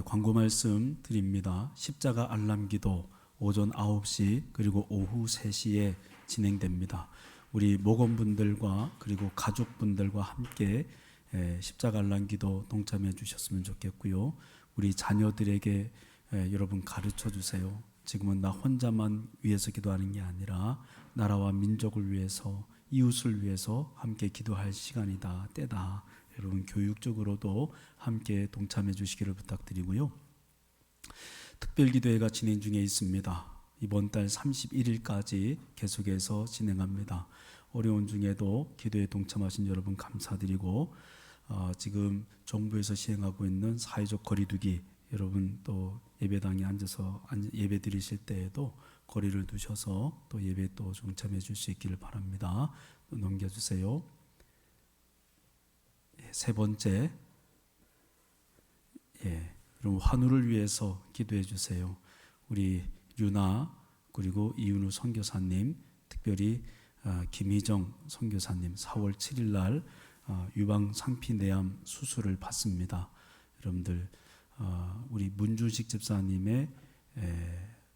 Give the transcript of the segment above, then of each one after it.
광고 말씀 드립니다. 십자가 알람 기도 오전 9시 그리고 오후 3시에 진행됩니다. 우리 목원분들과 그리고 가족분들과 함께 십자가 알람 기도 동참해 주셨으면 좋겠고요. 우리 자녀들에게 여러분 가르쳐 주세요. 지금은 나 혼자만 위해서 기도하는 게 아니라 나라와 민족을 위해서, 이웃을 위해서 함께 기도할 시간이다, 때다. 여러분 교육적으로도 함께 동참해 주시기를 부탁드리고요. 특별기도회가 진행 중에 있습니다. 이번 달 31일까지 계속해서 진행합니다. 어려운 중에도 기도에 동참하신 여러분 감사드리고, 지금 정부에서 시행하고 있는 사회적 거리두기, 여러분 또 예배당에 앉아서 예배 드리실 때에도 거리를 두셔서 또 예배 또 동참해 줄 수 있기를 바랍니다. 또 넘겨주세요. 세 번째, 여러분 환우를 위해서 기도해 주세요. 우리 유나 그리고 이윤우 선교사님, 특별히 김희정 선교사님 4월 7일 날 유방 상피내암 수술을 받습니다. 여러분들 우리 문주식 집사님의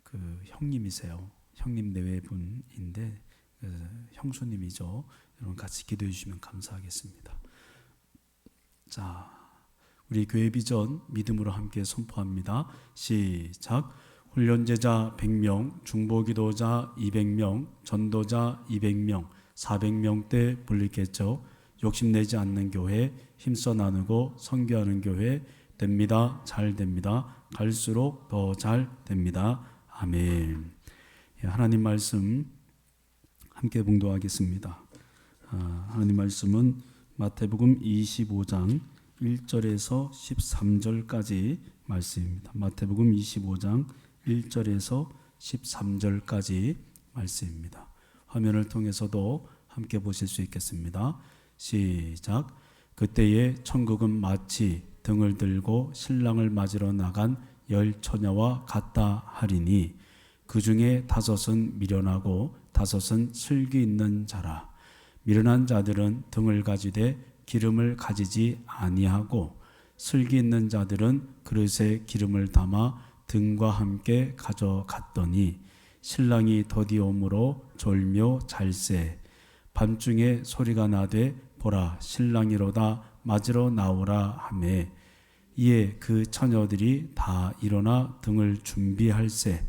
그 형님이세요. 형님 내외분인데 형수님이죠. 여러분 같이 기도해 주시면 감사하겠습니다. 자, 우리 교회 비전 믿음으로 함께 선포합니다. 시작. 훈련제자 100명, 중보기도자 200명, 전도자 200명, 400명대 불리겠죠. 욕심내지 않는 교회, 힘써 나누고 선교하는 교회 됩니다. 잘 됩니다. 갈수록 더 잘 됩니다. 아멘. 하나님 말씀 함께 봉독하겠습니다. 하나님 말씀은 마태복음 25장 1절에서 13절까지 말씀입니다. 마태복음 25장 1절에서 13절까지 말씀입니다. 화면을 통해서도 함께 보실 수 있겠습니다. 시작. 그때에 천국은 마치 등을 들고 신랑을 맞으러 나간 10 처녀와 같다 하리니 그 중에 5은 미련하고 5은 슬기 있는 자라. 미련한 자들은 등을 가지되 기름을 가지지 아니하고 슬기 있는 자들은 그릇에 기름을 담아 등과 함께 가져갔더니 신랑이 더디오므로 졸며 잘세. 밤중에 소리가 나되 보라 신랑이로다 맞으러 나오라 하매 이에 그 처녀들이 다 일어나 등을 준비할세.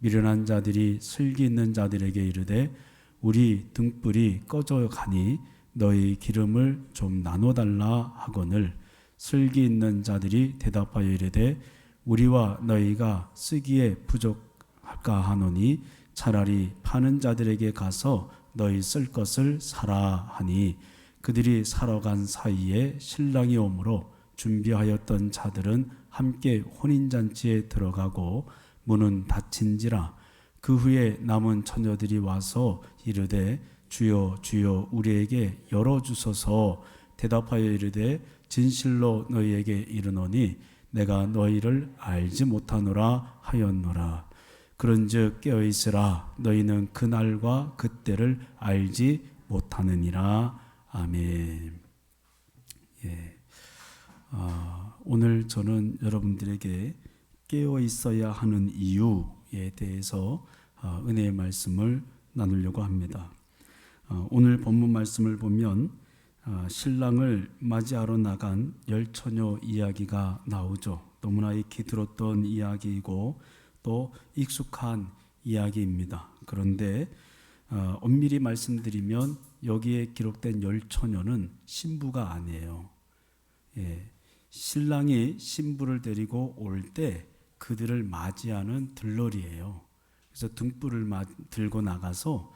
미련한 자들이 슬기 있는 자들에게 이르되 우리 등불이 꺼져 가니 너희 기름을 좀 나눠달라 하거늘 슬기 있는 자들이 대답하여 이르되 우리와 너희가 쓰기에 부족할까 하노니 차라리 파는 자들에게 가서 너희 쓸 것을 사라 하니 그들이 사러 간 사이에 신랑이 오므로 준비하였던 자들은 함께 혼인잔치에 들어가고 문은 닫힌지라. 그 후에 남은 처녀들이 와서 이르되 주여 주여 우리에게 열어주소서. 대답하여 이르되 진실로 너희에게 이르노니 내가 너희를 알지 못하노라 하였노라. 그런즉 깨어있으라. 너희는 그날과 그때를 알지 못하느니라. 아멘. 오늘 저는 여러분들에게 깨어 있어야 하는 이유에 대해서 은혜의 말씀을 나누려고 합니다. 오늘 본문 말씀을 보면 신랑을 맞이하러 나간 10 처녀 이야기가 나오죠. 너무나 익히 들었던 이야기이고 또 익숙한 이야기입니다. 그런데 엄밀히 말씀드리면 여기에 기록된 10 처녀는 신부가 아니에요. 신랑이 신부를 데리고 올 때 그들을 맞이하는 들러리예요. 그래서 등불을 들고 나가서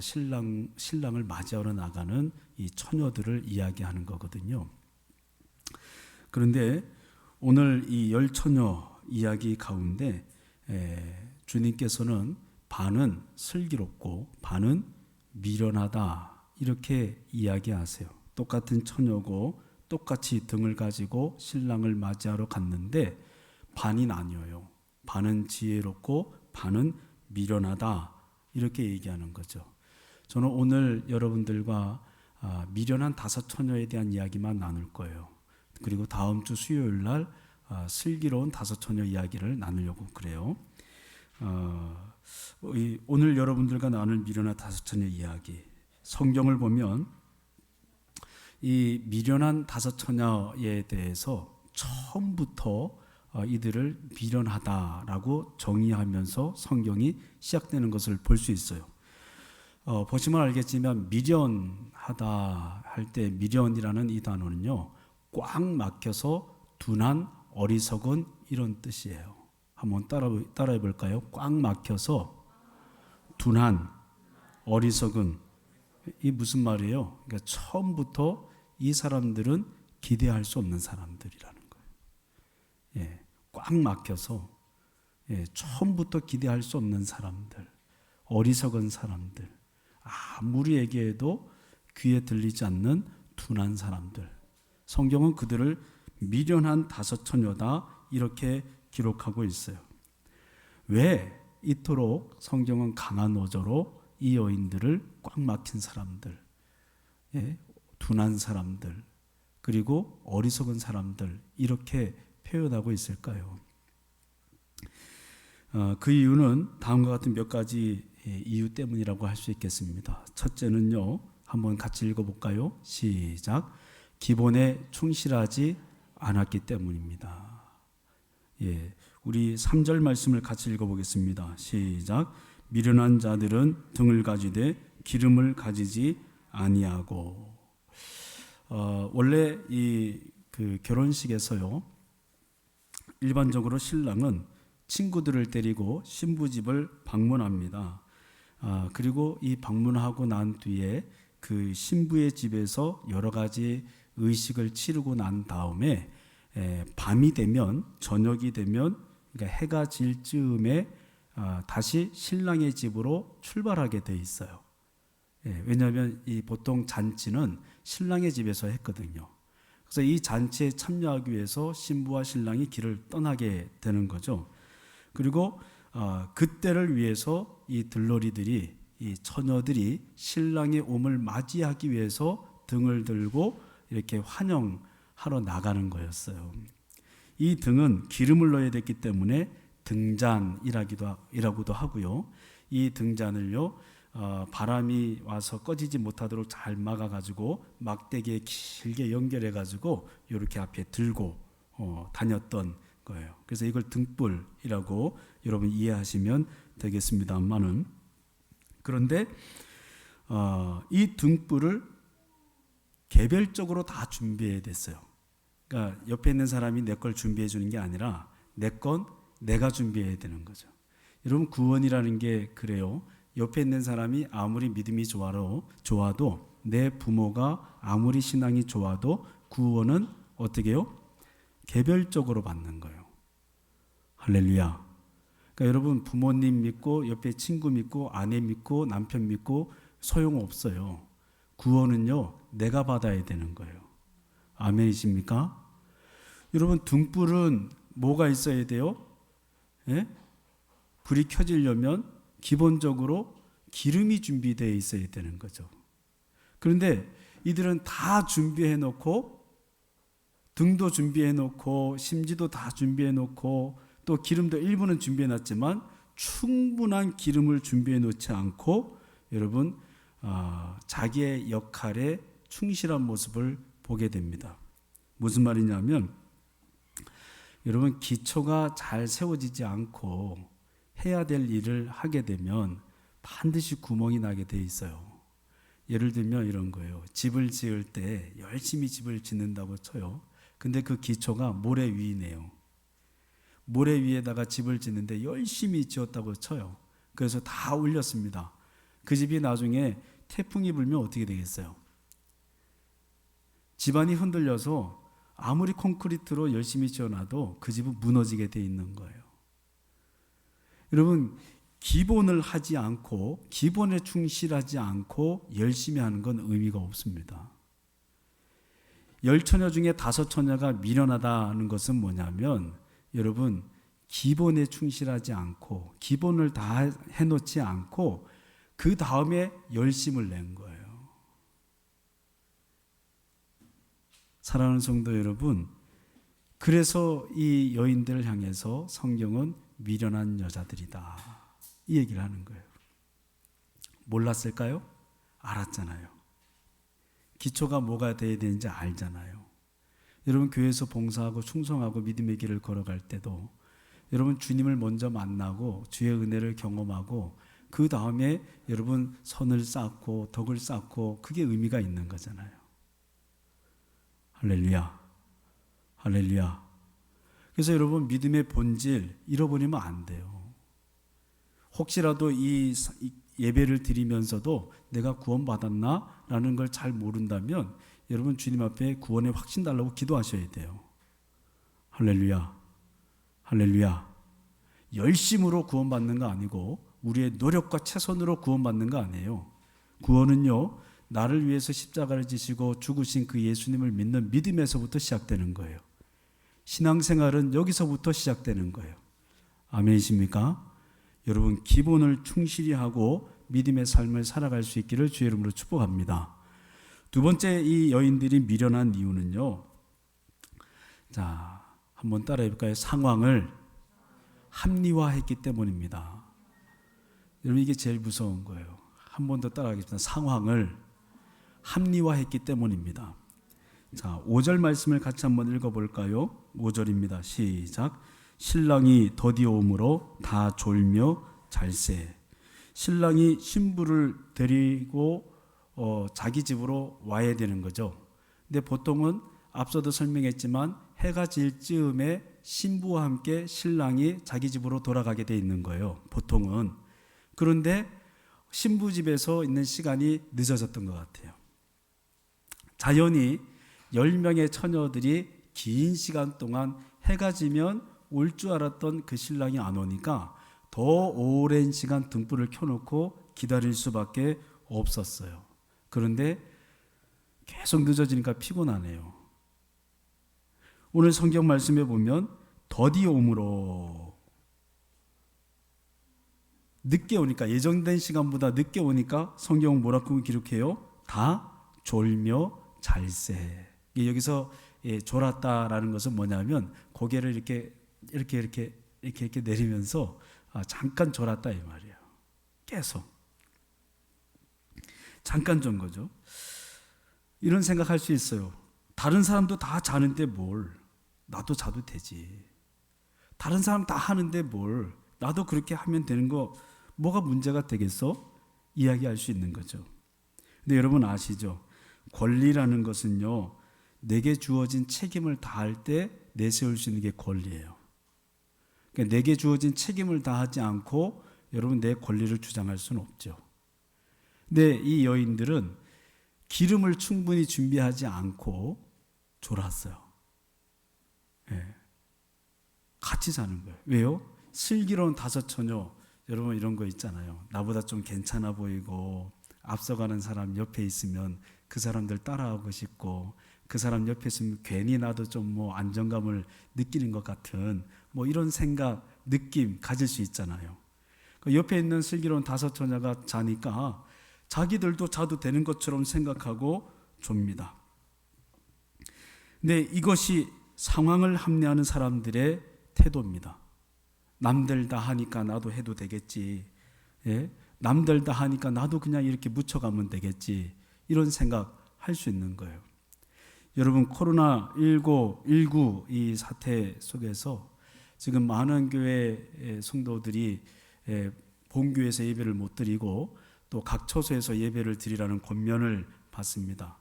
신랑을 맞이하러 나가는 이 처녀들을 이야기하는 거거든요. 그런데 오늘 이 10 처녀 이야기 가운데 주님께서는 반은 슬기롭고 반은 미련하다 이렇게 이야기하세요. 똑같은 처녀고 똑같이 등을 가지고 신랑을 맞이하러 갔는데 반이 나뉘어요. 반은 지혜롭고 반은 미련하다 이렇게 얘기하는 거죠. 저는 오늘 여러분들과 미련한 5 처녀에 대한 이야기만 나눌 거예요. 그리고 다음 주 수요일 날 슬기로운 다섯 처녀 이야기를 나누려고 그래요. 오늘 여러분들과 나눌 미련한 다섯 처녀 이야기, 성경을 보면 이 미련한 다섯 처녀에 대해서 처음부터 이들을 미련하다라고 정의하면서 성경이 시작되는 것을 볼 수 있어요. 보시면 알겠지만 미련하다 할 때 미련이라는 이 단어는요, 꽉 막혀서 둔한 어리석은 이런 뜻이에요. 한번 따라해 볼까요? 꽉 막혀서 둔한 어리석은, 이 무슨 말이에요? 그러니까 처음부터 이 사람들은 기대할 수 없는 사람들이라는 거예요. 예, 꽉 막혀서 처음부터 기대할 수 없는 사람들, 어리석은 사람들, 아무리 얘기해도 귀에 들리지 않는 둔한 사람들. 성경은 그들을 미련한 다섯 처녀다 이렇게 기록하고 있어요. 왜 이토록 성경은 강한 어조로 이 여인들을 꽉 막힌 사람들, 둔한 사람들, 그리고 어리석은 사람들 이렇게 표현하고 있을까요? 그 이유는 다음과 같은 몇 가지 이유 때문이라고 할 수 있겠습니다. 첫째는요, 한번 같이 읽어볼까요? 시작. 기본에 충실하지 않았기 때문입니다. 우리 3절 말씀을 같이 읽어보겠습니다. 시작. 미련한 자들은 등을 가지되 기름을 가지지 아니하고. 원래 그 결혼식에서요, 일반적으로 신랑은 친구들을 데리고 신부집을 방문합니다. 그리고 이 방문하고 난 뒤에 그 신부의 집에서 여러 가지 의식을 치르고 난 다음에 밤이 되면, 저녁이 되면, 그러니까 해가 질 즈음에 다시 신랑의 집으로 출발하게 돼 있어요. 왜냐하면 이 보통 잔치는 신랑의 집에서 했거든요. 그래서 이 잔치에 참여하기 위해서 신부와 신랑이 길을 떠나게 되는 거죠. 그리고 그때를 위해서 이 들러리들이, 이 처녀들이 신랑의 옴을 맞이하기 위해서 등을 들고 이렇게 환영하러 나가는 거였어요. 이 등은 기름을 넣어야 됐기 때문에 등잔이라고도 하고요. 이 등잔을요, 바람이 와서 꺼지지 못하도록 잘 막아가지고 막대기에 길게 연결해가지고 이렇게 앞에 들고 다녔던 거예요. 그래서 이걸 등불이라고 여러분 이해하시면 되겠습니다만은, 그런데 이 등불을 개별적으로 다 준비해야 됐어요. 그러니까 옆에 있는 사람이 내 걸 준비해 주는 게 아니라 내 건 내가 준비해야 되는 거죠. 여러분, 구원이라는 게 그래요. 옆에 있는 사람이 아무리 믿음이 좋아도, 내 부모가 아무리 신앙이 좋아도 구원은 어떻게 해요? 개별적으로 받는 거예요. 할렐루야. 그러니까 여러분, 부모님 믿고 옆에 친구 믿고 아내 믿고 남편 믿고 소용없어요. 구원은요, 내가 받아야 되는 거예요. 아멘이십니까? 여러분, 등불은 뭐가 있어야 돼요? 불이 켜지려면 기본적으로 기름이 준비되어 있어야 되는 거죠. 그런데 이들은 다 준비해 놓고, 등도 준비해 놓고, 심지도 다 준비해 놓고, 또 기름도 일부는 준비해 놨지만 충분한 기름을 준비해 놓지 않고, 여러분, 자기의 역할에 충실한 모습을 보게 됩니다. 무슨 말이냐면, 여러분, 기초가 잘 세워지지 않고 해야 될 일을 하게 되면 반드시 구멍이 나게 돼 있어요. 예를 들면 이런 거예요. 집을 지을 때 열심히 집을 짓는다고 쳐요. 근데 그 기초가 모래 위이네요. 모래 위에다가 집을 짓는데 열심히 지었다고 쳐요. 그래서 다 올렸습니다. 그 집이 나중에 태풍이 불면 어떻게 되겠어요? 집안이 흔들려서 아무리 콘크리트로 열심히 지어놔도 그 집은 무너지게 돼 있는 거예요. 여러분, 기본을 하지 않고, 기본에 충실하지 않고 열심히 하는 건 의미가 없습니다. 10처녀 중에 5처녀가 미련하다는 것은 뭐냐면, 여러분, 기본에 충실하지 않고 기본을 다 해놓지 않고 그 다음에 열심을 낸 거예요. 사랑하는 성도 여러분, 그래서 이 여인들을 향해서 성경은 미련한 여자들이다, 이 얘기를 하는 거예요. 몰랐을까요? 알았잖아요. 기초가 뭐가 돼야 되는지 알잖아요. 여러분, 교회에서 봉사하고 충성하고 믿음의 길을 걸어갈 때도 여러분, 주님을 먼저 만나고 주의 은혜를 경험하고 그 다음에 여러분 선을 쌓고 덕을 쌓고, 그게 의미가 있는 거잖아요. 할렐루야, 할렐루야. 그래서 여러분, 믿음의 본질 잃어버리면 안 돼요. 혹시라도 이 예배를 드리면서도 내가 구원받았나? 라는 걸 잘 모른다면 여러분, 주님 앞에 구원의 확신 달라고 기도하셔야 돼요. 할렐루야, 할렐루야. 열심으로 구원받는 거 아니고 우리의 노력과 최선으로 구원받는 거 아니에요. 구원은요, 나를 위해서 십자가를 지시고 죽으신 그 예수님을 믿는 믿음에서부터 시작되는 거예요. 신앙생활은 여기서부터 시작되는 거예요. 아멘이십니까? 여러분, 기본을 충실히 하고 믿음의 삶을 살아갈 수 있기를 주의 이름으로 축복합니다. 두 번째, 이 여인들이 미련한 이유는요, 자, 한번 따라해 볼까요? 상황을 합리화했기 때문입니다. 여러분, 이게 제일 무서운 거예요. 한 번 더 따라하겠습니다. 상황을 합리화했기 때문입니다. 자, 5절 말씀을 같이 한번 읽어볼까요? 5절입니다. 시작. 신랑이 더디오므로 다 졸며 잘세. 신랑이 신부를 데리고 자기 집으로 와야 되는 거죠. 근데 보통은 앞서도 설명했지만 해가 질 즈음에 신부와 함께 신랑이 자기 집으로 돌아가게 돼 있는 거예요, 보통은. 그런데 신부 집에서 있는 시간이 늦어졌던 것 같아요. 자연히 10명의 처녀들이 긴 시간 동안 해가 지면 올 줄 알았던 그 신랑이 안 오니까 더 오랜 시간 등불을 켜놓고 기다릴 수밖에 없었어요. 그런데 계속 늦어지니까 피곤하네요. 오늘 성경 말씀에 보면 더디옴으로, 늦게 오니까, 예정된 시간보다 늦게 오니까 성경은 뭐라고 기록해요? 다 졸며 잘세. 여기서 졸았다라는 것은 뭐냐면 고개를 이렇게 내리면서 잠깐 졸았다, 이 말이에요. 계속 잠깐 잔 거죠. 이런 생각할 수 있어요. 다른 사람도 다 자는데 뭘, 나도 자도 되지. 다른 사람 다 하는데 뭘, 나도 그렇게 하면 되는 거, 뭐가 문제가 되겠어? 이야기할 수 있는 거죠. 근데 여러분 아시죠? 권리라는 것은요, 내게 주어진 책임을 다할 때 내세울 수 있는 게 권리예요. 그러니까 내게 주어진 책임을 다하지 않고 여러분 내 권리를 주장할 수는 없죠. 근데 이 여인들은 기름을 충분히 준비하지 않고 졸았어요. 네. 같이 자는 거예요. 왜요? 슬기로운 5 처녀, 여러분 이런 거 있잖아요. 나보다 좀 괜찮아 보이고 앞서가는 사람 옆에 있으면 그 사람들 따라하고 싶고, 그 사람 옆에 있으면 괜히 나도 좀 안정감을 느끼는 것 같은 이런 생각, 느낌 가질 수 있잖아요. 옆에 있는 슬기로운 5 처녀가 자니까 자기들도 자도 되는 것처럼 생각하고 좁니다. 근데 이것이 상황을 합리하는 사람들의 태도입니다. 남들 다 하니까 나도 해도 되겠지. 예? 남들 다 하니까 나도 그냥 이렇게 묻혀가면 되겠지. 이런 생각 할 수 있는 거예요. 여러분, 코로나19 이 사태 속에서 지금 많은 교회 성도들이 본교회에서 예배를 못 드리고 또 각 처소에서 예배를 드리라는 권면을 받습니다.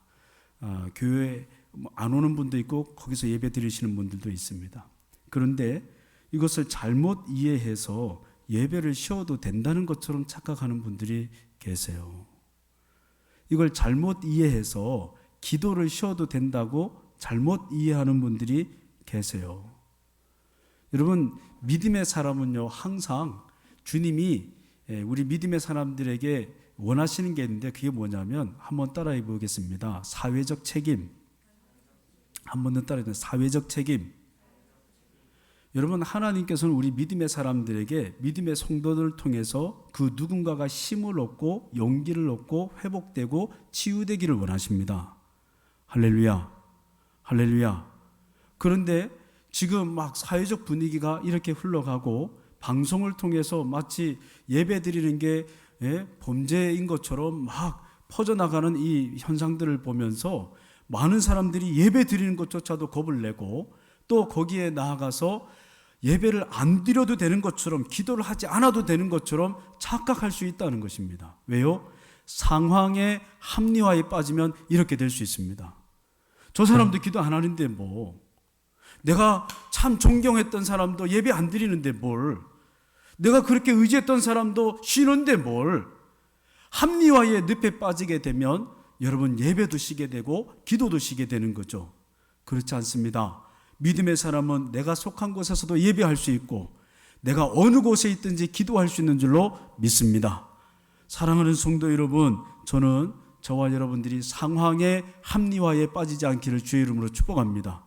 교회 안 오는 분도 있고 거기서 예배 드리시는 분들도 있습니다. 그런데 이것을 잘못 이해해서 예배를 쉬어도 된다는 것처럼 착각하는 분들이 계세요. 이걸 잘못 이해해서 기도를 쉬어도 된다고 잘못 이해하는 분들이 계세요. 여러분, 믿음의 사람은요, 항상 주님이 우리 믿음의 사람들에게 원하시는 게 있는데, 그게 뭐냐면 한번 따라해 보겠습니다. 사회적 책임. 한 번 더 따라해 보세요. 사회적 책임. 여러분, 하나님께서는 우리 믿음의 사람들에게, 믿음의 성도들을 통해서 그 누군가가 힘을 얻고 용기를 얻고 회복되고 치유되기를 원하십니다. 할렐루야, 할렐루야. 그런데 지금 막 사회적 분위기가 이렇게 흘러가고 방송을 통해서 마치 예배 드리는 게 범죄인 것처럼 막 퍼져나가는 이 현상들을 보면서 많은 사람들이 예배 드리는 것조차도 겁을 내고 또 거기에 나아가서 예배를 안 드려도 되는 것처럼 기도를 하지 않아도 되는 것처럼 착각할 수 있다는 것입니다. 왜요? 상황의 합리화에 빠지면 이렇게 될 수 있습니다. 저 사람도 기도 안 하는데 뭐, 내가 참 존경했던 사람도 예배 안 드리는데 뭘, 내가 그렇게 의지했던 사람도 쉬는데 뭘. 합리화의 늪에 빠지게 되면 여러분 예배도 쉬게 되고 기도도 쉬게 되는 거죠. 그렇지 않습니다. 믿음의 사람은 내가 속한 곳에서도 예배할 수 있고 내가 어느 곳에 있든지 기도할 수 있는 줄로 믿습니다. 사랑하는 성도 여러분, 저는 저와 여러분들이 상황의 합리화에 빠지지 않기를 주의 이름으로 축복합니다.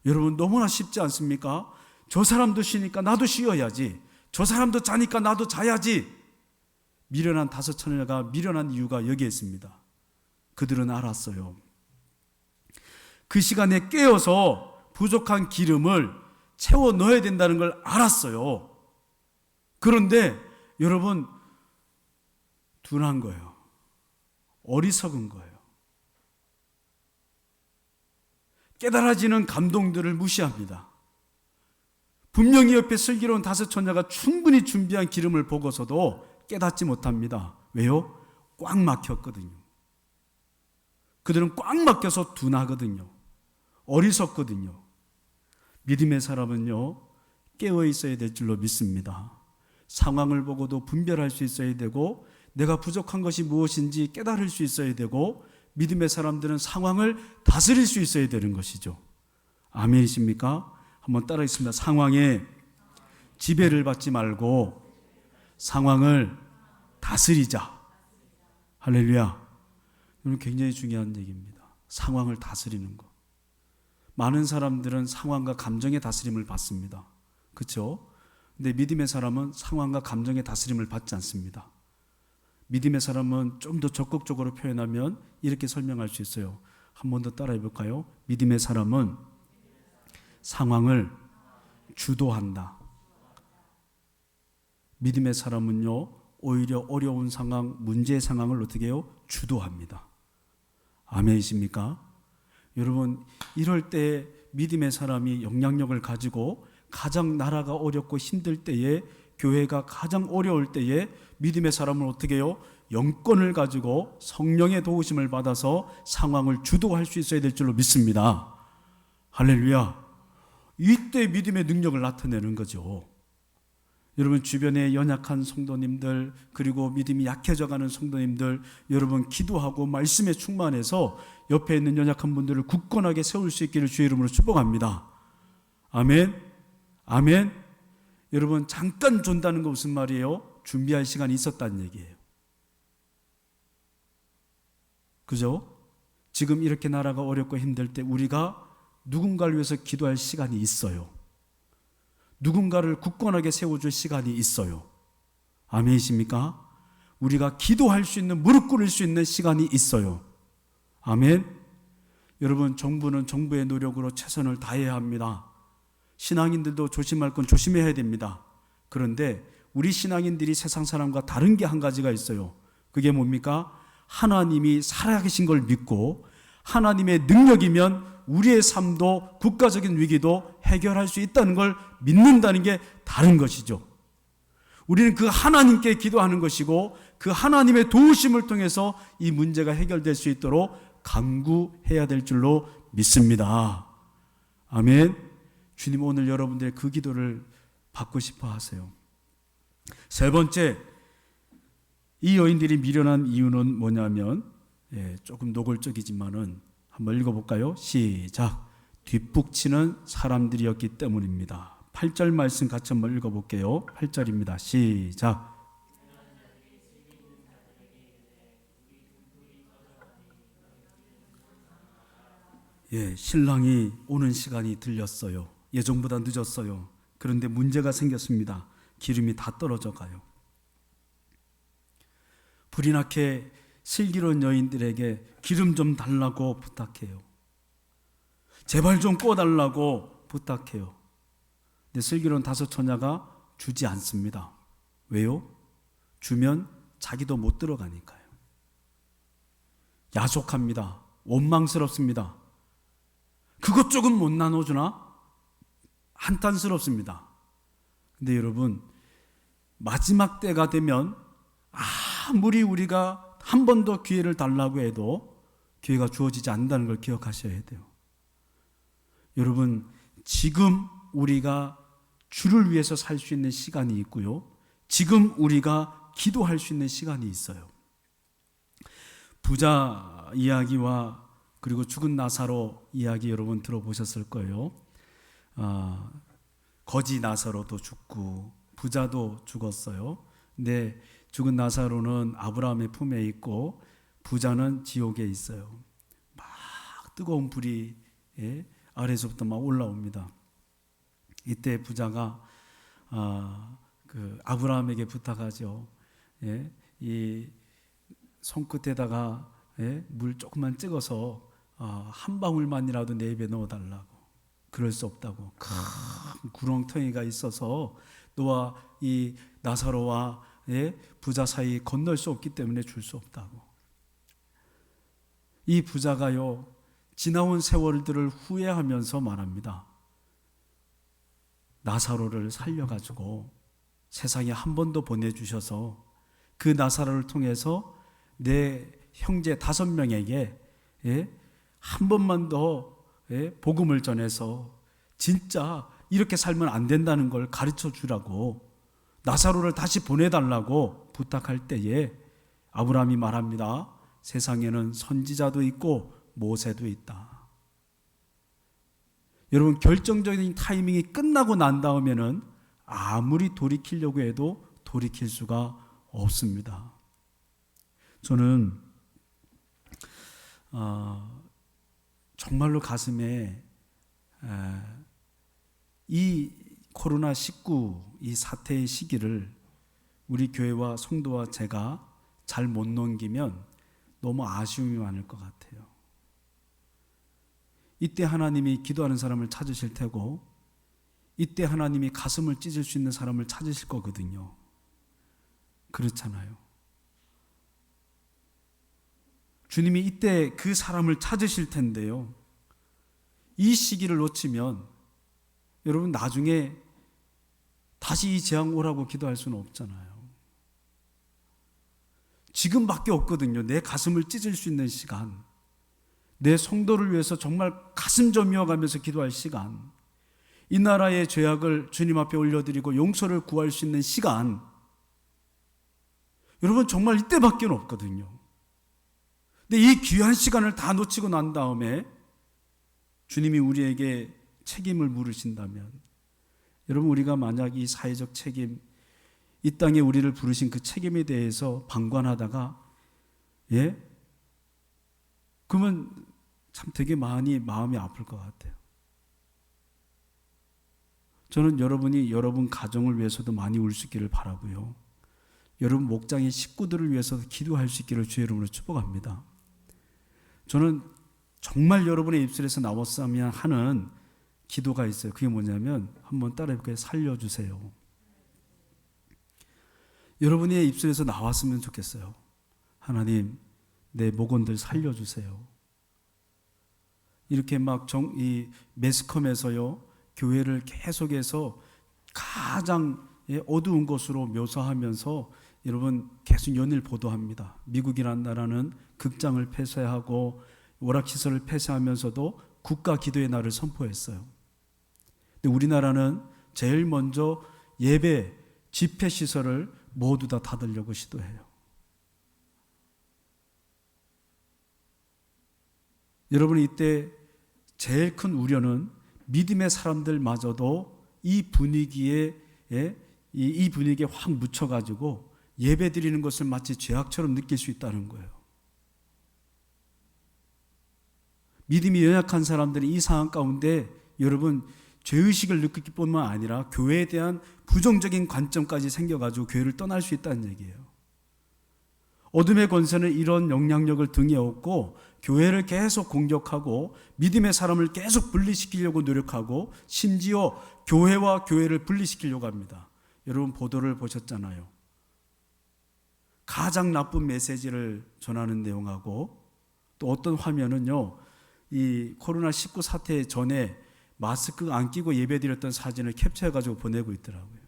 여러분, 너무나 쉽지 않습니까? 저 사람도 쉬니까 나도 쉬어야지, 저 사람도 자니까 나도 자야지. 미련한 다섯 처녀가 미련한 이유가 여기에 있습니다. 그들은 알았어요. 그 시간에 깨어서 부족한 기름을 채워 넣어야 된다는 걸 알았어요. 그런데 여러분, 둔한 거예요. 어리석은 거예요. 깨달아지는 감동들을 무시합니다. 분명히 옆에 슬기로운 다섯 처녀가 충분히 준비한 기름을 보고서도 깨닫지 못합니다. 왜요? 꽉 막혔거든요. 그들은 꽉 막혀서 둔하거든요. 어리석거든요. 믿음의 사람은요, 깨어 있어야 될 줄로 믿습니다. 상황을 보고도 분별할 수 있어야 되고 내가 부족한 것이 무엇인지 깨달을 수 있어야 되고 믿음의 사람들은 상황을 다스릴 수 있어야 되는 것이죠. 아멘이십니까? 한번 따라하겠습니다. 상황에 지배를 받지 말고 상황을 다스리자. 할렐루야. 이건 굉장히 중요한 얘기입니다. 상황을 다스리는 것. 많은 사람들은 상황과 감정의 다스림을 받습니다. 그렇죠? 근데 믿음의 사람은 상황과 감정의 다스림을 받지 않습니다. 믿음의 사람은 좀 더 적극적으로 표현하면 이렇게 설명할 수 있어요. 한 번 더 따라해 볼까요? 믿음의 사람은 상황을 주도한다. 믿음의 사람은요, 오히려 어려운 상황, 문제의 상황을 어떻게 해요? 주도합니다. 아멘이십니까? 여러분, 이럴 때 믿음의 사람이 영향력을 가지고 가장 나라가 어렵고 힘들 때에, 교회가 가장 어려울 때에 믿음의 사람은 어떻게 해요? 영권을 가지고 성령의 도우심을 받아서 상황을 주도할 수 있어야 될 줄로 믿습니다. 할렐루야. 이때 믿음의 능력을 나타내는 거죠. 여러분, 주변에 연약한 성도님들, 그리고 믿음이 약해져가는 성도님들, 여러분 기도하고 말씀에 충만해서 옆에 있는 연약한 분들을 굳건하게 세울 수 있기를 주의 이름으로 축복합니다. 아멘. 아멘. 여러분, 잠깐 존다는 거 무슨 말이에요? 준비할 시간이 있었다는 얘기예요. 그죠? 지금 이렇게 나라가 어렵고 힘들 때 우리가 누군가를 위해서 기도할 시간이 있어요. 누군가를 굳건하게 세워줄 시간이 있어요. 아멘이십니까? 우리가 기도할 수 있는, 무릎 꿇을 수 있는 시간이 있어요. 아멘. 여러분, 정부는 정부의 노력으로 최선을 다해야 합니다. 신앙인들도 조심할 건 조심해야 됩니다. 그런데 우리 신앙인들이 세상 사람과 다른 게 한 가지가 있어요. 그게 뭡니까? 하나님이 살아계신 걸 믿고 하나님의 능력이면 우리의 삶도 국가적인 위기도 해결할 수 있다는 걸 믿는다는 게 다른 것이죠. 우리는 그 하나님께 기도하는 것이고 그 하나님의 도우심을 통해서 이 문제가 해결될 수 있도록 간구해야 될 줄로 믿습니다. 아멘. 주님, 오늘 여러분들의 그 기도를 받고 싶어 하세요. 세 번째, 이 여인들이 미련한 이유는 뭐냐면, 조금 노골적이지만은 한번 읽어볼까요? 시작. 뒷북치는 사람들이었기 때문입니다. 8절 말씀 같이 한번 읽어볼게요. 8절입니다. 시작. 신랑이 오는 시간이 들렸어요. 예정보다 늦었어요. 그런데 문제가 생겼습니다. 기름이 다 떨어져 가요. 불이 나게 슬기로운 여인들에게 기름 좀 달라고 부탁해요. 제발 좀 꺼달라고 부탁해요. 근데 슬기로운 다섯 처녀가 주지 않습니다. 왜요? 주면 자기도 못 들어가니까요. 야속합니다. 원망스럽습니다. 그것 조금 못 나눠주나? 한탄스럽습니다. 근데 여러분, 마지막 때가 되면 아무리 우리가 한 번 더 기회를 달라고 해도 기회가 주어지지 않는다는 걸 기억하셔야 돼요. 여러분, 지금 우리가 주를 위해서 살 수 있는 시간이 있고요. 지금 우리가 기도할 수 있는 시간이 있어요. 부자 이야기와 그리고 죽은 나사로 이야기 여러분 들어보셨을 거예요. 거지 나사로도 죽고 부자도 죽었어요. 근데 죽은 나사로는 아브라함의 품에 있고 부자는 지옥에 있어요. 막 뜨거운 불이 아래에서부터 막 올라옵니다. 이때 부자가 그 아브라함에게 부탁하죠. 이 손끝에다가 물 조금만 찍어서 한 방울만이라도 내 입에 넣어달라고. 그럴 수 없다고. 큰 구렁텅이가 있어서 너와 이 나사로와 부자 사이 건널 수 없기 때문에 줄 수 없다고. 이 부자가요, 지나온 세월들을 후회하면서 말합니다. 나사로를 살려가지고 세상에 한 번 더 보내주셔서 그 나사로를 통해서 내 형제 5명에게 한 번만 더 복음을 전해서 진짜 이렇게 살면 안 된다는 걸 가르쳐 주라고 나사로를 다시 보내달라고 부탁할 때에 아브라함이 말합니다. 세상에는 선지자도 있고 모세도 있다. 여러분, 결정적인 타이밍이 끝나고 난 다음에는 아무리 돌이키려고 해도 돌이킬 수가 없습니다. 저는 정말로 가슴에 이 코로나19 이 사태의 시기를 우리 교회와 성도와 제가 잘 못 넘기면 너무 아쉬움이 많을 것 같아요. 이때 하나님이 기도하는 사람을 찾으실 테고 이때 하나님이 가슴을 찢을 수 있는 사람을 찾으실 거거든요. 그렇잖아요. 주님이 이때 그 사람을 찾으실 텐데요. 이 시기를 놓치면 여러분 나중에 다시 이 재앙 오라고 기도할 수는 없잖아요. 지금밖에 없거든요. 내 가슴을 찢을 수 있는 시간, 내 성도를 위해서 정말 가슴 저미워가면서 기도할 시간, 이 나라의 죄악을 주님 앞에 올려드리고 용서를 구할 수 있는 시간, 여러분 정말 이때밖에 없거든요. 근데 이 귀한 시간을 다 놓치고 난 다음에 주님이 우리에게 책임을 물으신다면, 여러분 우리가 만약 이 사회적 책임, 이 땅에 우리를 부르신 그 책임에 대해서 방관하다가 그러면 참 되게 많이 마음이 아플 것 같아요. 저는 여러분이 여러분 가정을 위해서도 많이 울 수 있기를 바라고요. 여러분 목장의 식구들을 위해서도 기도할 수 있기를 주의 이름으로 축복합니다. 저는 정말 여러분의 입술에서 나왔으면 하는 기도가 있어요. 그게 뭐냐면 한번 따라해볼게요. 살려주세요. 여러분의 입술에서 나왔으면 좋겠어요. 하나님, 내 목원들 살려주세요. 이렇게 막 이 매스컴에서요, 교회를 계속해서 가장 어두운 것으로 묘사하면서 여러분 계속 연일 보도합니다. 미국이라는 나라는 극장을 폐쇄하고 오락시설을 폐쇄하면서도 국가 기도의 날을 선포했어요. 근데 우리나라는 제일 먼저 예배, 집회 시설을 모두 다 닫으려고 시도해요. 여러분 이때 제일 큰 우려는 믿음의 사람들마저도 이 분위기에 확 묻혀가지고 예배 드리는 것을 마치 죄악처럼 느낄 수 있다는 거예요. 믿음이 연약한 사람들이 이 상황 가운데 여러분 죄의식을 느낄 뿐만 아니라 교회에 대한 부정적인 관점까지 생겨가지고 교회를 떠날 수 있다는 얘기예요. 어둠의 권세는 이런 영향력을 등에 업고 교회를 계속 공격하고 믿음의 사람을 계속 분리시키려고 노력하고 심지어 교회와 교회를 분리시키려고 합니다. 여러분 보도를 보셨잖아요. 가장 나쁜 메시지를 전하는 내용하고 또 어떤 화면은요, 이 코로나19 사태 전에 마스크 안 끼고 예배드렸던 사진을 캡처해가지고 보내고 있더라고요.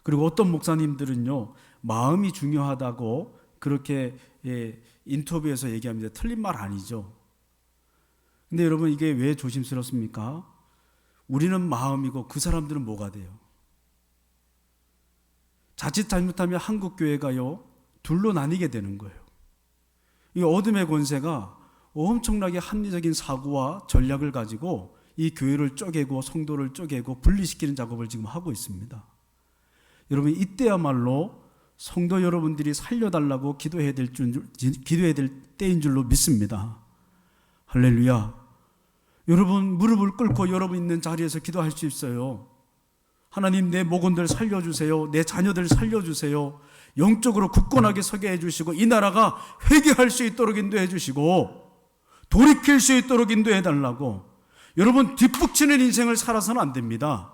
그리고 어떤 목사님들은요, 마음이 중요하다고 그렇게 인터뷰에서 얘기합니다. 틀린 말 아니죠. 근데 여러분 이게 왜 조심스럽습니까? 우리는 마음이고 그 사람들은 뭐가 돼요? 자칫 잘못하면 한국 교회가요, 둘로 나뉘게 되는 거예요. 이 어둠의 권세가 엄청나게 합리적인 사고와 전략을 가지고 이 교회를 쪼개고 성도를 쪼개고 분리시키는 작업을 지금 하고 있습니다. 여러분 이때야말로 성도 여러분들이 살려달라고 기도해야 될 때인 줄로 믿습니다. 할렐루야. 여러분 무릎을 꿇고 여러분 있는 자리에서 기도할 수 있어요. 하나님, 내 목원들 살려주세요. 내 자녀들 살려주세요. 영적으로 굳건하게 서게 해주시고 이 나라가 회개할 수 있도록 인도해 주시고 돌이킬 수 있도록 인도해 달라고. 여러분 뒷북치는 인생을 살아서는 안 됩니다.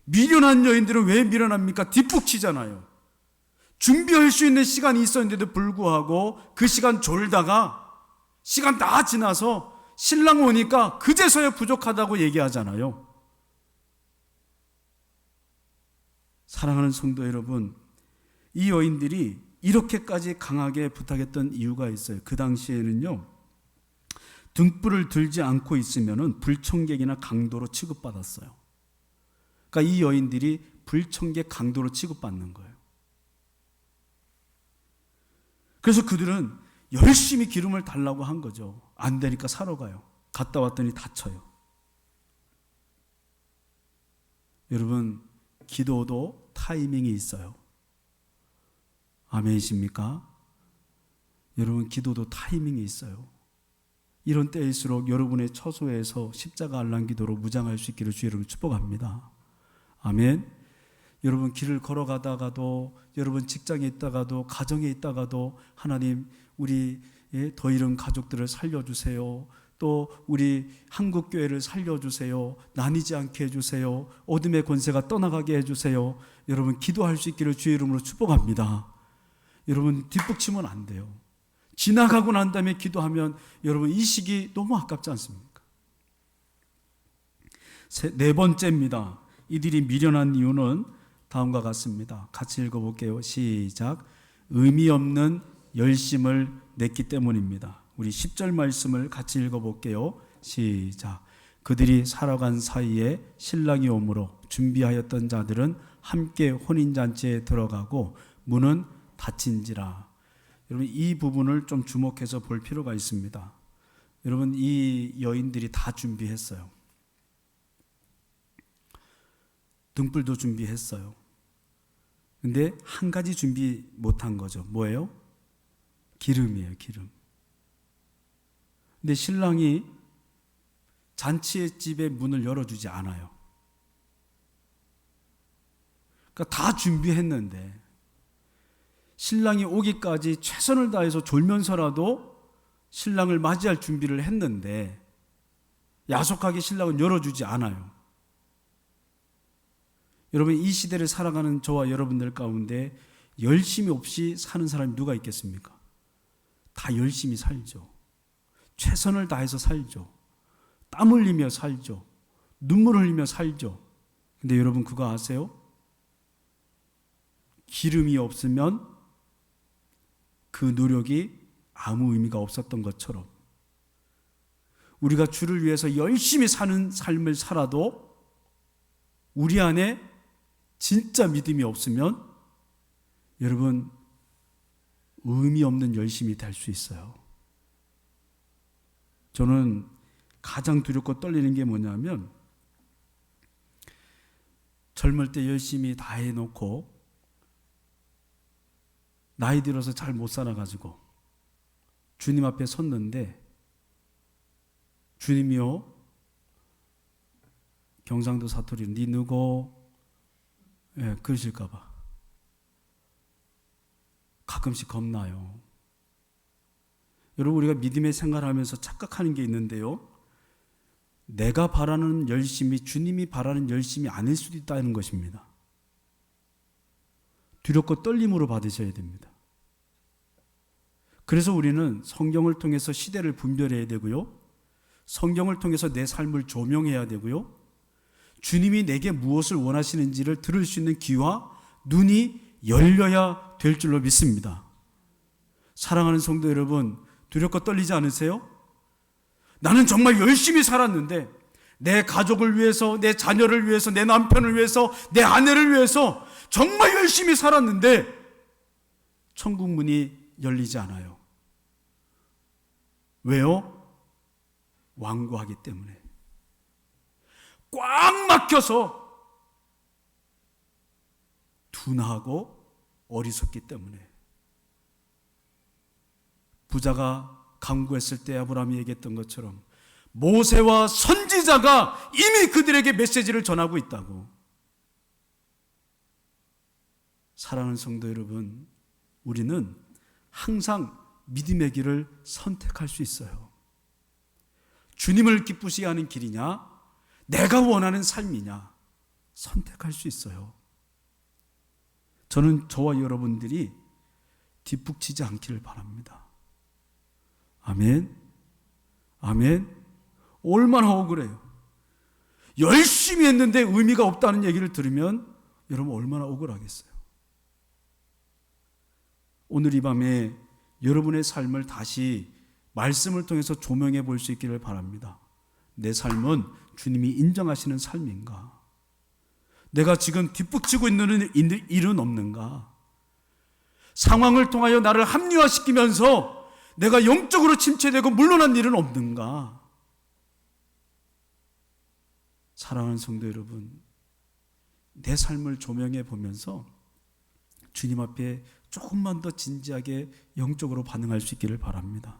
미련한 여인들은 왜 미련합니까? 뒷북치잖아요. 준비할 수 있는 시간이 있었는데도 불구하고 그 시간 졸다가 시간 다 지나서 신랑 오니까 그제서야 부족하다고 얘기하잖아요. 사랑하는 성도 여러분, 이 여인들이 이렇게까지 강하게 부탁했던 이유가 있어요. 그 당시에는요, 등불을 들지 않고 있으면 불청객이나 강도로 취급받았어요. 그러니까 이 여인들이 불청객, 강도로 취급받는 거예요. 그래서 그들은 열심히 기름을 달라고 한 거죠. 안 되니까 사러 가요. 갔다 왔더니 다쳐요. 여러분, 기도도 타이밍이 있어요. 아멘이십니까? 여러분, 기도도 타이밍이 있어요. 이런 때일수록 여러분의 처소에서 십자가 알람 기도로 무장할 수 있기를 주 여러분 축복합니다. 아멘. 여러분 길을 걸어가다가도, 여러분 직장에 있다가도, 가정에 있다가도 하나님, 우리 더 이른 가족들을 살려주세요. 또 우리 한국교회를 살려주세요. 나뉘지 않게 해주세요. 어둠의 권세가 떠나가게 해주세요. 여러분 기도할 수 있기를 주의 이름으로 축복합니다. 여러분 뒷북치면 안 돼요. 지나가고 난 다음에 기도하면 여러분 이 시기 너무 아깝지 않습니까? 네 번째입니다. 이들이 미련한 이유는 다음과 같습니다. 같이 읽어볼게요. 시작. 의미 없는 열심을 냈기 때문입니다. 우리 10절 말씀을 같이 읽어볼게요. 시작. 그들이 살아간 사이에 신랑이 오므로 준비하였던 자들은 함께 혼인잔치에 들어가고 문은 닫힌지라. 여러분 이 부분을 좀 주목해서 볼 필요가 있습니다. 여러분 이 여인들이 다 준비했어요. 등불도 준비했어요. 근데 한 가지 준비 못한 거죠. 뭐예요? 기름이에요, 기름. 근데 신랑이 잔치의 집의 문을 열어주지 않아요. 그러니까 다 준비했는데 신랑이 오기까지 최선을 다해서 졸면서라도 신랑을 맞이할 준비를 했는데 야속하게 신랑은 열어주지 않아요. 여러분 이 시대를 살아가는 저와 여러분들 가운데 열심히 없이 사는 사람이 누가 있겠습니까? 다 열심히 살죠. 최선을 다해서 살죠. 땀 흘리며 살죠. 눈물 흘리며 살죠. 근데 여러분 그거 아세요? 기름이 없으면 그 노력이 아무 의미가 없었던 것처럼 우리가 주를 위해서 열심히 사는 삶을 살아도 우리 안에 진짜 믿음이 없으면 여러분 의미 없는 열심이 될 수 있어요. 저는 가장 두렵고 떨리는 게 뭐냐면 젊을 때 열심히 다 해놓고 나이 들어서 잘 못 살아가지고 주님 앞에 섰는데 주님이요 경상도 사투리 니 누구? 예, 그러실까 봐. 가끔씩 겁나요. 여러분, 우리가 믿음의 생활하면서 착각하는 게 있는데요, 내가 바라는 열심이 주님이 바라는 열심이 아닐 수도 있다는 것입니다. 두렵고 떨림으로 받으셔야 됩니다. 그래서 우리는 성경을 통해서 시대를 분별해야 되고요, 성경을 통해서 내 삶을 조명해야 되고요, 주님이 내게 무엇을 원하시는지를 들을 수 있는 귀와 눈이 열려야 될 줄로 믿습니다. 사랑하는 성도 여러분, 두렵고 떨리지 않으세요? 나는 정말 열심히 살았는데 내 가족을 위해서, 내 자녀를 위해서, 내 남편을 위해서, 내 아내를 위해서 정말 열심히 살았는데 천국 문이 열리지 않아요. 왜요? 완고하기 때문에. 꽉 막혀서 둔하고 어리석기 때문에. 부자가 간구했을 때 아브라함이 얘기했던 것처럼 모세와 선지자가 이미 그들에게 메시지를 전하고 있다고. 사랑하는 성도 여러분, 우리는 항상 믿음의 길을 선택할 수 있어요. 주님을 기쁘시게 하는 길이냐, 내가 원하는 삶이냐, 선택할 수 있어요. 저는 저와 여러분들이 뒷북치지 않기를 바랍니다. 아멘. 아멘. 얼마나 억울해요. 열심히 했는데 의미가 없다는 얘기를 들으면 여러분 얼마나 억울하겠어요. 오늘 이 밤에 여러분의 삶을 다시 말씀을 통해서 조명해 볼 수 있기를 바랍니다. 내 삶은 주님이 인정하시는 삶인가? 내가 지금 뒷북치고 있는 일은 없는가? 상황을 통하여 나를 합리화시키면서 내가 영적으로 침체되고 물러난 일은 없는가? 사랑하는 성도 여러분, 내 삶을 조명해 보면서 주님 앞에 조금만 더 진지하게 영적으로 반응할 수 있기를 바랍니다.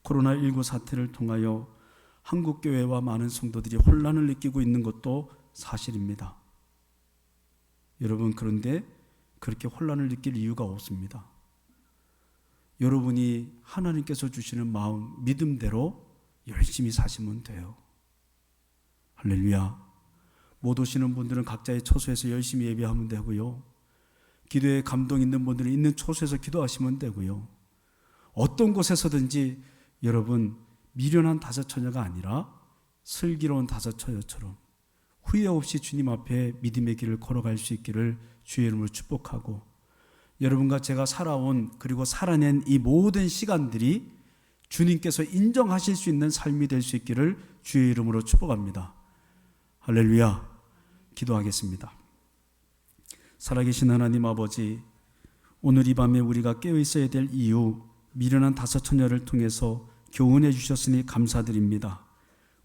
코로나19 사태를 통하여 한국교회와 많은 성도들이 혼란을 느끼고 있는 것도 사실입니다. 여러분, 그런데 그렇게 혼란을 느낄 이유가 없습니다. 여러분이 하나님께서 주시는 마음, 믿음대로 열심히 사시면 돼요. 할렐루야. 못 오시는 분들은 각자의 처소에서 열심히 예배하면 되고요, 기도에 감동 있는 분들은 있는 처소에서 기도하시면 되고요, 어떤 곳에서든지 여러분 미련한 다섯처녀가 아니라 슬기로운 다섯처녀처럼 후회 없이 주님 앞에 믿음의 길을 걸어갈 수 있기를 주의 이름으로 축복하고, 여러분과 제가 살아온 그리고 살아낸 이 모든 시간들이 주님께서 인정하실 수 있는 삶이 될 수 있기를 주의 이름으로 축복합니다. 할렐루야. 기도하겠습니다. 살아계신 하나님 아버지, 오늘 이 밤에 우리가 깨어 있어야 될 이유, 미련한 다섯처녀를 통해서 교훈해 주셨으니 감사드립니다.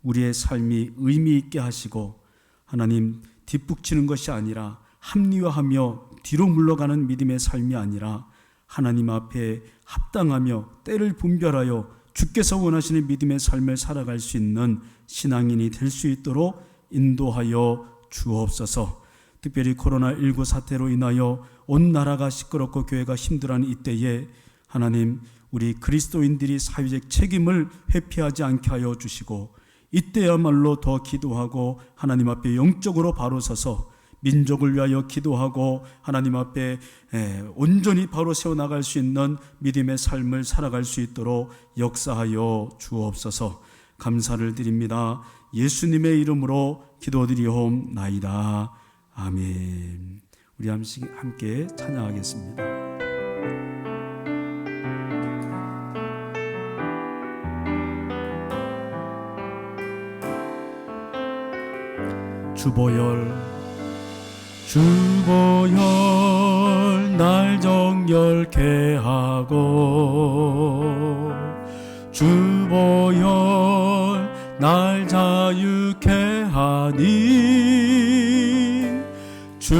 우리의 삶이 의미 있게 하시고 하나님 뒷북치는 것이 아니라 합리화하며 뒤로 물러가는 믿음의 삶이 아니라 하나님 앞에 합당하며 때를 분별하여 주께서 원하시는 믿음의 삶을 살아갈 수 있는 신앙인이 될 수 있도록 인도하여 주옵소서. 특별히 코로나19 사태로 인하여 온 나라가 시끄럽고 교회가 힘들어하는 이때에 하나님, 우리 그리스도인들이 사회적 책임을 회피하지 않게 하여 주시고 이때야말로 더 기도하고 하나님 앞에 영적으로 바로 서서 민족을 위하여 기도하고 하나님 앞에 온전히 바로 세워나갈 수 있는 믿음의 삶을 살아갈 수 있도록 역사하여 주옵소서. 감사를 드립니다. 예수님의 이름으로 기도드리옵나이다. 아멘. 우리 함께 찬양하겠습니다. 주보혈 날 정결케 하고 주보혈 날 자유케 하니 주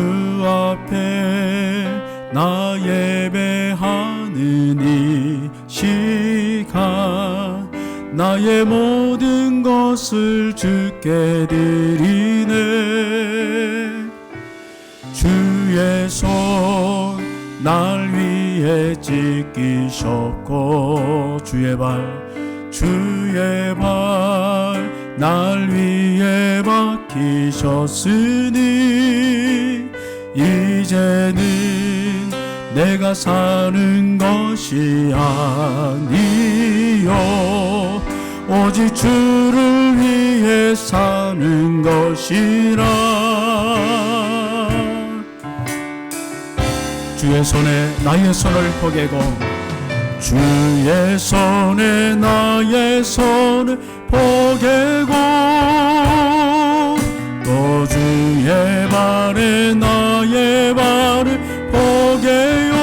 앞에 나 예배하는 이 시간 나의 모든 것을 주께 드리네. 주의 손 날 위해 위에 지키셨고 주의 발 날 위에 박히셨으니 이제는 내가 사는 것이 아니요 오직 주를 위해 사는 것이라. 주의 손에 나의 손을 포개고 주의 손에 나의 손을 포개고 또 주의 발에 나의 발을 포개요.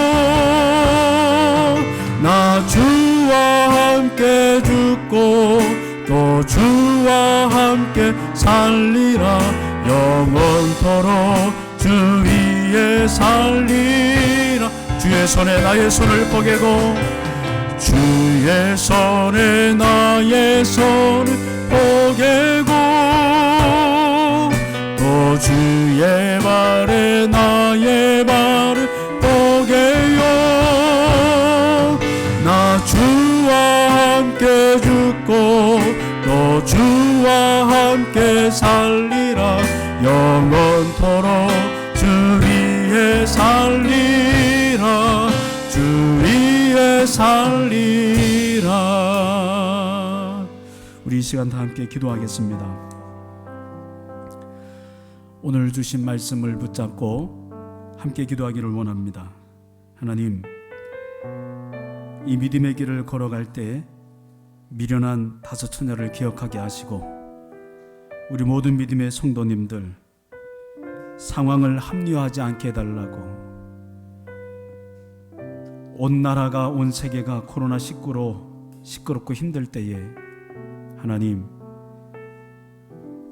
나 주와 함께 죽고 또 주와 함께 살리라. 영원토록 주 위에 살리라. 주의 손에 나의 손을 포개고 주의 손에 나의 손을 포개고 또 주의 발에 나의 발을 포개요. 나 주와 함께 죽고 또 주와 함께 살리라. 영원토록 주 위에 살리라. 주 위에 살리라. 우리 이 시간 다 함께 기도하겠습니다. 오늘 주신 말씀을 붙잡고 함께 기도하기를 원합니다. 하나님, 이 믿음의 길을 걸어갈 때 미련한 다섯 처녀를 기억하게 하시고 우리 모든 믿음의 성도님들 상황을 합리화하지 않게 해달라고. 온 나라가 온 세계가 코로나19로 시끄럽고 힘들 때에 하나님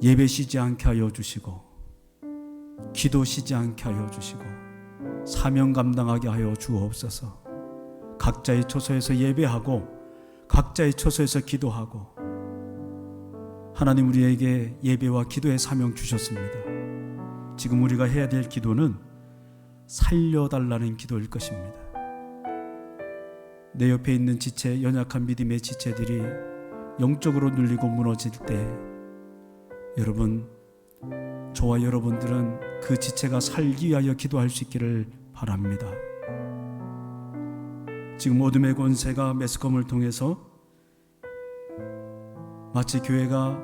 예배 쉬지 않게 하여 주시고 기도 쉬지 않게 하여 주시고 사명 감당하게 하여 주옵소서. 각자의 처소에서 예배하고 각자의 처소에서 기도하고 하나님 우리에게 예배와 기도의 사명 주셨습니다. 지금 우리가 해야 될 기도는 살려달라는 기도일 것입니다. 내 옆에 있는 지체, 연약한 믿음의 지체들이 영적으로 눌리고 무너질 때 여러분, 저와 여러분들은 그 지체가 살기 위하여 기도할 수 있기를 바랍니다. 지금 어둠의 권세가 매스컴을 통해서 마치 교회가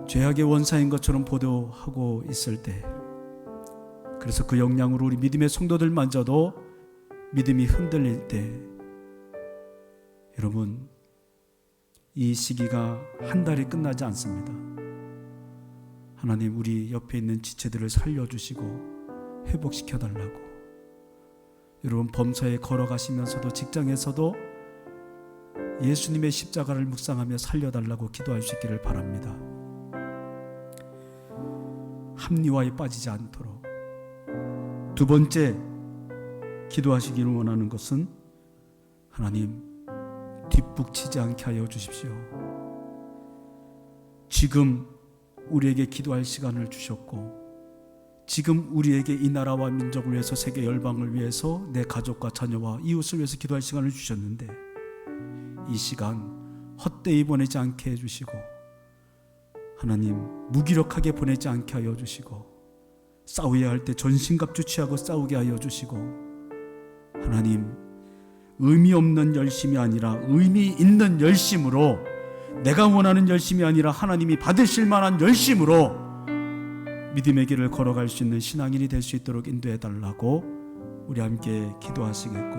죄악의 원사인 것처럼 보도하고 있을 때, 그래서 그 영향으로 우리 믿음의 성도들마저도 믿음이 흔들릴 때, 여러분, 이 시기가 한 달이 끝나지 않습니다. 하나님, 우리 옆에 있는 지체들을 살려주시고 회복시켜달라고. 여러분, 범사에 걸어가시면서도 직장에서도 예수님의 십자가를 묵상하며 살려달라고 기도할 수 있기를 바랍니다. 합리화에 빠지지 않도록. 두 번째 기도하시기를 원하는 것은 하나님, 뒷북치지 않게 하여 주십시오. 지금 우리에게 기도할 시간을 주셨고, 지금 우리에게 이 나라와 민족을 위해서, 세계 열방을 위해서, 내 가족과 자녀와 이웃을 위해서 기도할 시간을 주셨는데 이 시간 헛되이 보내지 않게 해주시고, 하나님 무기력하게 보내지 않게 하여 주시고, 싸워야 할 때 전신갑주 취하고 싸우게 하여 주시고, 하나님 의미 없는 열심이 아니라 의미 있는 열심으로, 내가 원하는 열심이 아니라 하나님이 받으실 만한 열심으로 믿음의 길을 걸어갈 수 있는 신앙인이 될 수 있도록 인도해 달라고 우리 함께 기도하시겠고,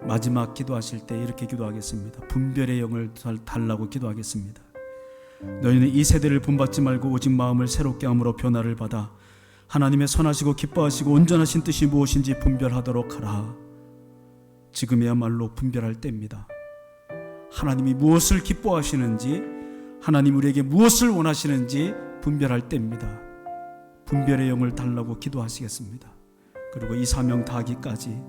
마지막 기도하실 때 이렇게 기도하겠습니다. 분별의 영을 달라고 기도하겠습니다. 너희는 이 세대를 본받지 말고 오직 마음을 새롭게 함으로 변화를 받아 하나님의 선하시고 기뻐하시고 온전하신 뜻이 무엇인지 분별하도록 하라. 지금이야말로 분별할 때입니다. 하나님이 무엇을 기뻐하시는지, 하나님 우리에게 무엇을 원하시는지 분별할 때입니다. 분별의 영을 달라고 기도하시겠습니다. 그리고 이 사명 다하기까지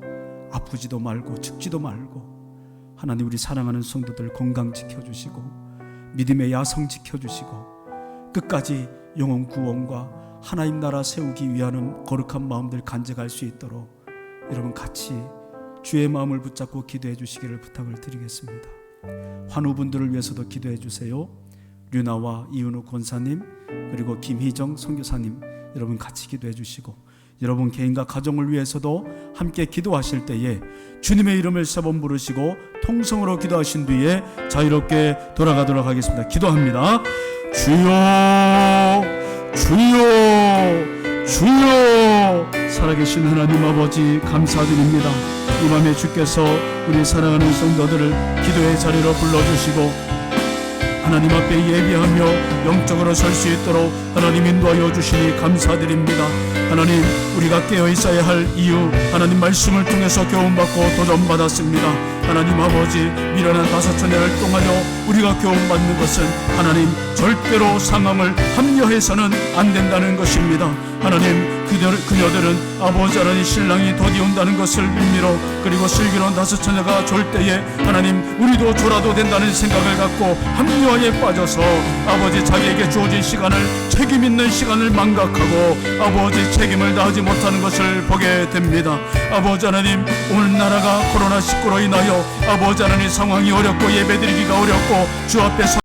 아프지도 말고 죽지도 말고, 하나님 우리 사랑하는 성도들 건강 지켜주시고 믿음의 야성 지켜주시고 끝까지 영혼 구원과 하나님 나라 세우기 위한 거룩한 마음들 간직할 수 있도록 여러분 같이 주의 마음을 붙잡고 기도해 주시기를 부탁을 드리겠습니다. 환우분들을 위해서도 기도해 주세요. 류나와 이은우 권사님 그리고 김희정 선교사님 여러분 같이 기도해 주시고, 여러분 개인과 가정을 위해서도 함께 기도하실 때에 주님의 이름을 3번 부르시고 통성으로 기도하신 뒤에 자유롭게 돌아가도록 하겠습니다. 기도합니다. 주여 주여 주여. 살아계신 하나님 아버지 감사드립니다. 이 밤에 주께서 우리 사랑하는 성도들을 기도의 자리로 불러주시고 하나님 앞에 예비하며 영적으로 설 수 있도록 하나님 인도하여 주시니 감사드립니다. 하나님, 우리가 깨어 있어야 할 이유, 하나님 말씀을 통해서 교훈받고 도전받았습니다. 하나님 아버지, 미련한 5천년을 통하여 우리가 교훈받는 것은 하나님 절대로 상황을 합리화해서는 안 된다는 것입니다. 하나님, 그녀들은 아버지 하나님 신랑이 더디온다는 것을 의미로, 그리고 슬기로운 5처녀가 졸 때에 하나님 우리도 졸아도 된다는 생각을 갖고 합리화에 빠져서 아버지 자기에게 주어진 시간을, 책임 있는 시간을 망각하고 아버지 책임을 다하지 못하는 것을 보게 됩니다. 아버지 하나님, 오늘 나라가 코로나19로 인하여 아버지 하나님 상황이 어렵고 예배드리기가 어렵고 주 앞에